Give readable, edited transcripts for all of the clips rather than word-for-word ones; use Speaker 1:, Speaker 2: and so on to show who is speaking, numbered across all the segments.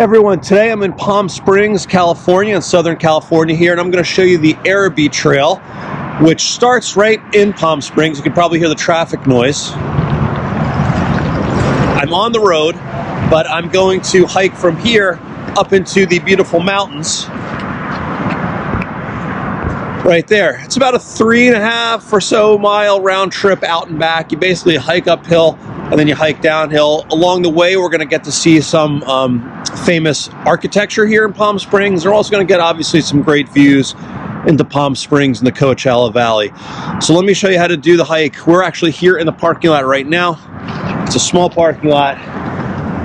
Speaker 1: Hey everyone, today I'm in Palm Springs, California, in Southern California here, and I'm going to show you the Araby Trail, which starts right in Palm Springs. You can probably hear the traffic noise. I'm on the road, but I'm going to hike from here up into the beautiful mountains right there. It's about a 3.5 or so mile round trip out and back. You basically hike uphill and then you hike downhill. Along the way, we're going to get to see some famous architecture here in Palm Springs. We're also going to get obviously some great views into Palm Springs and the Coachella Valley. So let me show you how to do the hike. We're actually here in the parking lot right now. It's a small parking lot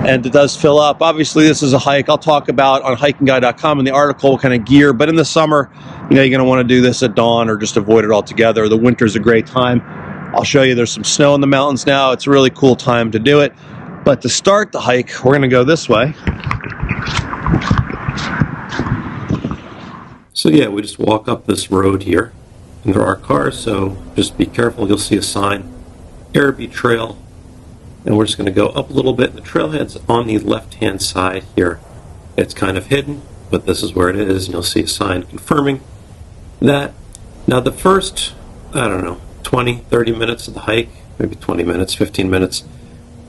Speaker 1: and it does fill up. Obviously this is a hike I'll talk about on HikingGuy.com in the article what kind of gear, but in the summer, you know, you're going to want to do this at dawn or just avoid it altogether. The winter's a great time. I'll show you there's some snow in the mountains now. It's a really cool time to do it. But to start the hike, we're going to go this way.
Speaker 2: So yeah, we just walk up this road here, and there are cars, so just be careful. You'll see a sign, Araby Trail, and we're just going to go up a little bit. The trailhead's on the left-hand side here. It's kind of hidden, but this is where it is, and you'll see a sign confirming that. Now the first, I don't know, 20, 30 minutes of the hike, maybe 20 minutes, 15 minutes,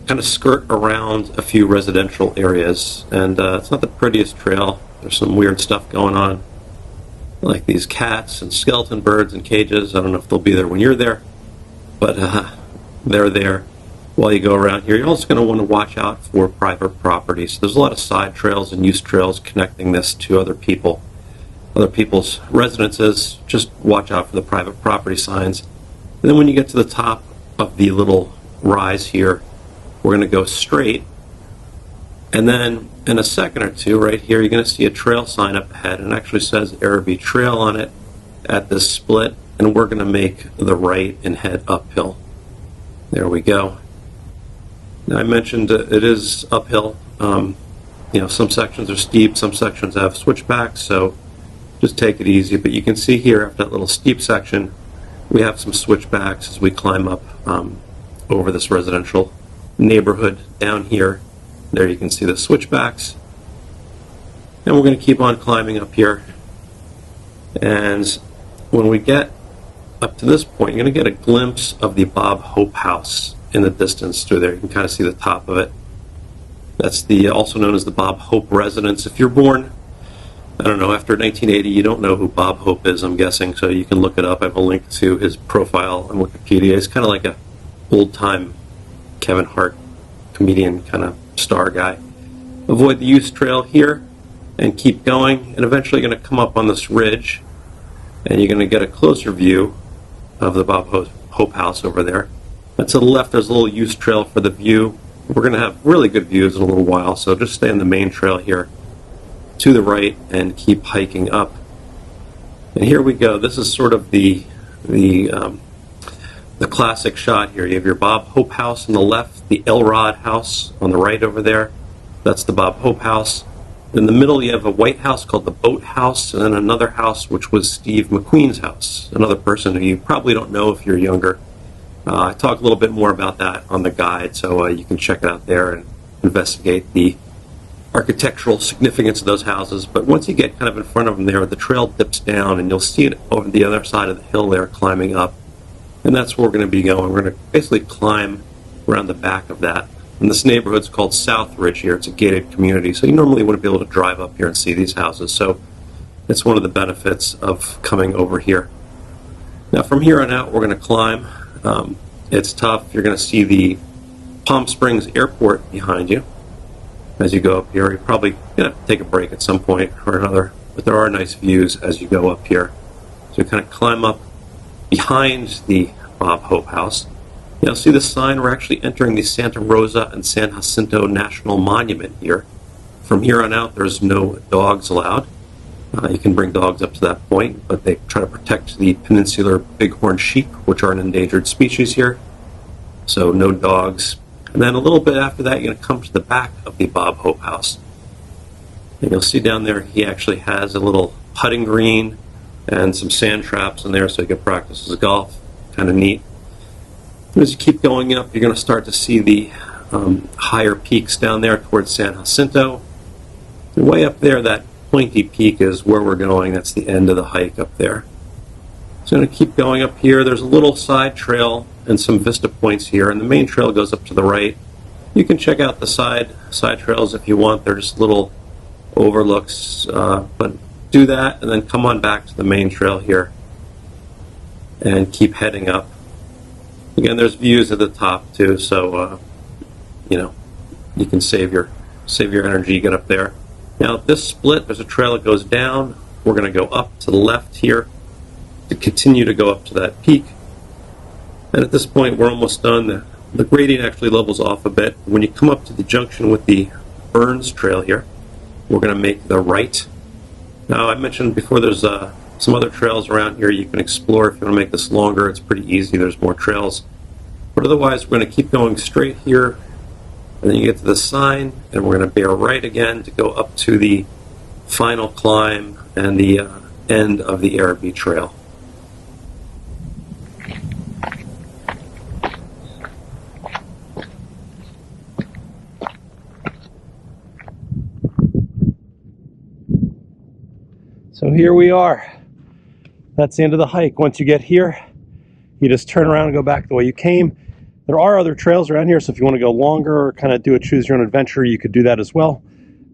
Speaker 2: kind of skirt around a few residential areas, and it's not the prettiest trail. There's some weird stuff going on, like these cats and skeleton birds in cages. I don't know if they'll be there when you're there, but they're there while you go around here. You're also going to want to watch out for private property. So there's a lot of side trails and use trails connecting this to other people's residences. Just watch out for the private property signs. And then when you get to the top of the little rise here, we're going to go straight, and then in a second or two right here you're going to see a trail sign up ahead, and it actually says Araby Trail on it at this split, and we're going to make the right and head uphill. There we go. Now I mentioned it is uphill. You know, some sections are steep, some sections have switchbacks, so just take it easy. But you can see here after that little steep section we have some switchbacks as we climb up over this residential neighborhood down here. There you can see the switchbacks, and we're going to keep on climbing up here, and when we get up to this point you're going to get a glimpse of the Bob Hope House in the distance through there. You can kind of see the top of it. That's the also known as the Bob Hope residence. If you're born, I don't know, after 1980, you don't know who Bob Hope is, I'm guessing, so you can look it up. I have a link to his profile on Wikipedia. He's kind of like a old-time Kevin Hart comedian kind of star guy. Avoid the use trail here and keep going, and eventually you're going to come up on this ridge and you're going to get a closer view of the Bob Hope House over there. And to the left there's a little use trail for the view. We're going to have really good views in a little while, so just stay on the main trail here to the right and keep hiking up. And here we go. This is sort of the classic shot here. You have your Bob Hope House on the left, the Elrod House on the right over there. That's the Bob Hope House. In the middle you have a white house called the Boat House, and then another house which was Steve McQueen's house, another person who you probably don't know if you're younger. I talk a little bit more about that on the guide, so you can check it out there and investigate the architectural significance of those houses. But once you get kind of in front of them there, the trail dips down and you'll see it over the other side of the hill there climbing up. And that's where we're going to be going. We're going to basically climb around the back of that. And this neighborhood's called South Ridge here. It's a gated community, so you normally wouldn't be able to drive up here and see these houses. So it's one of the benefits of coming over here. Now from here on out, we're going to climb. It's tough. You're going to see the Palm Springs Airport behind you as you go up here. You're probably going to have to take a break at some point or another, but there are nice views as you go up here. So you kind of climb up behind the Bob Hope House. You'll see the sign. We're actually entering the Santa Rosa and San Jacinto National Monument here. From here on out, there's no dogs allowed. You can bring dogs up to that point, but they try to protect the peninsular bighorn sheep, which are an endangered species here. So no dogs. And then a little bit after that, you're going to come to the back of the Bob Hope House. And you'll see down there he actually has a little putting green and some sand traps in there so he can practice his golf. Kind of neat. And as you keep going up, you're going to start to see the higher peaks down there towards San Jacinto. Way up there, that pointy peak is where we're going. That's the end of the hike up there. So I'm going to keep going up here. There's a little side trail and some vista points here, and the main trail goes up to the right. You can check out the side trails if you want. They're just little overlooks, but do that and then come on back to the main trail here and keep heading up. Again, there's views at the top too, so you can save your energy, get up there. Now at this split, there's a trail that goes down. We're going to go up to the left here to continue to go up to that peak. And at this point, we're almost done. The gradient actually levels off a bit. When you come up to the junction with the Burns Trail here, we're going to make the right. Now, I mentioned before there's some other trails around here you can explore if you want to make this longer. It's pretty easy. There's more trails. But otherwise, we're going to keep going straight here. And then you get to the sign, and we're going to bear right again to go up to the final climb and the end of the Araby Trail.
Speaker 1: So here we are. That's the end of the hike. Once you get here, you just turn around and go back the way you came. There are other trails around here, so if you want to go longer or kind of do a choose your own adventure, you could do that as well.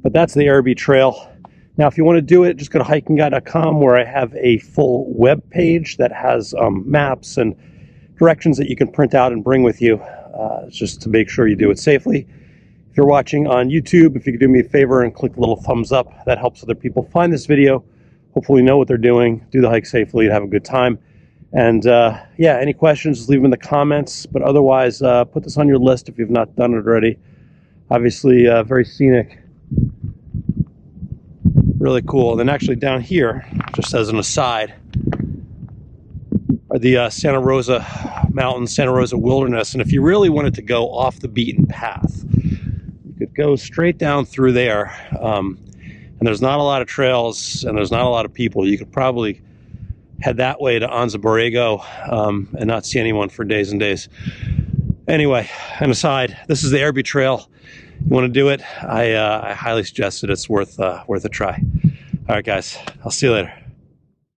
Speaker 1: But that's the Araby Trail. Now, if you want to do it, just go to HikingGuy.com, where I have a full web page that has maps and directions that you can print out and bring with you, just to make sure you do it safely. If you're watching on YouTube, if you could do me a favor and click the little thumbs up, that helps other people find this video, hopefully know what they're doing, do the hike safely, and have a good time. And yeah, any questions, just leave them in the comments. But otherwise, put this on your list if you've not done it already. Obviously, very scenic. Really cool. And then actually down here, just as an aside, are the Santa Rosa Mountains, Santa Rosa Wilderness. And if you really wanted to go off the beaten path, you could go straight down through there. And there's not a lot of trails, and there's not a lot of people. You could probably head that way to Anza Borrego and not see anyone for days and days. Anyway, an aside, this is the Araby Trail. You want to do it? I highly suggest it. It's worth a try. All right, guys, I'll see you later.